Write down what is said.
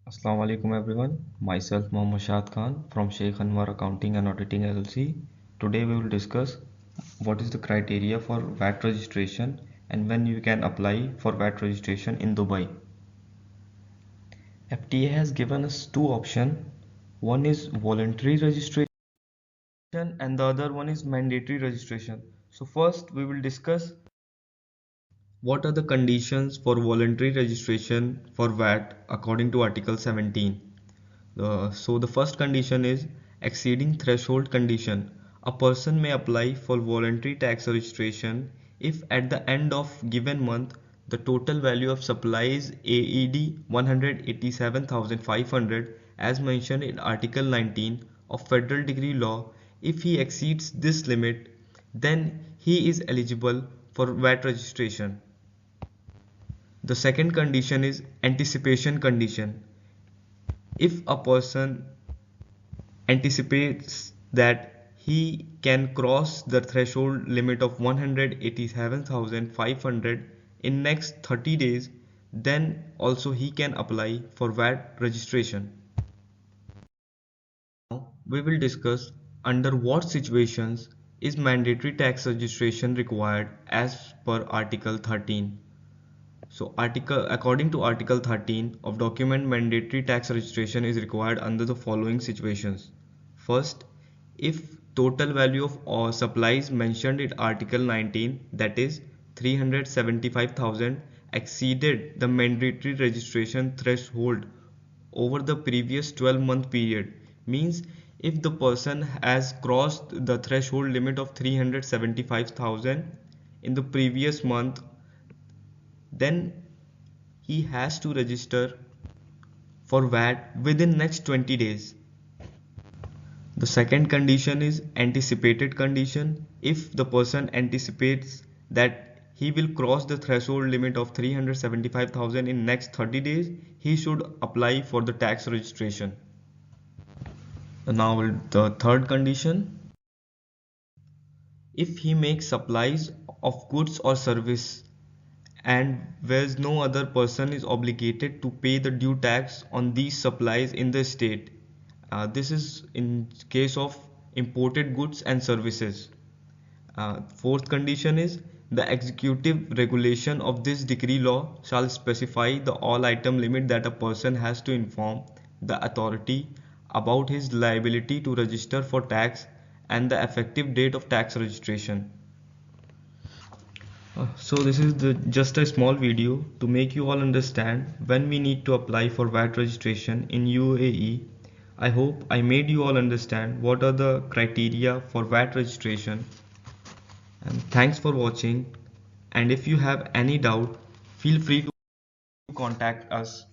Assalamu alaikum everyone. Myself Mohammad Shad Khan from Sheikh Anwar Accounting and Auditing LLC. Today we will discuss what is the criteria for VAT registration and when you can apply for VAT registration in Dubai. FTA has given us two options. One is voluntary registration and the other one is mandatory registration. So first we will discuss what are the conditions for voluntary registration for VAT according to Article 17. So the first condition is exceeding threshold condition. A person may apply for voluntary tax registration if at the end of given month the total value of supply is AED 187,500 as mentioned in Article 19 of Federal Decree Law. If he exceeds this limit, then he is eligible for VAT registration. The second condition is anticipation condition. If a person anticipates that he can cross the threshold limit of 187,500 in next 30 days, then also he can apply for VAT registration. Now we will discuss under what situations is mandatory tax registration required as per Article 13. So according to Article 13 of document, mandatory tax registration is required under the following situations. First, if total value of all supplies mentioned in Article 19, that is 375,000, exceeded the mandatory registration threshold over the previous 12-month period, means if the person has crossed the threshold limit of 375,000 in the previous month, then he has to register for VAT within next 20 days. The second condition is anticipated condition. If the person anticipates that he will cross the threshold limit of 375,000 in next 30 days, he should apply for the tax registration. Now the third condition, if he makes supplies of goods or service and whereas no other person is obligated to pay the due tax on these supplies in the state. This is in case of imported goods and services. Fourth condition is the executive regulation of this decree law shall specify the all item limit that a person has to inform the authority about his liability to register for tax and the effective date of tax registration. So this is just a small video to make you all understand when we need to apply for VAT registration in UAE. I hope I made you all understand what are the criteria for VAT registration. And thanks for watching. And if you have any doubt, feel free to contact us.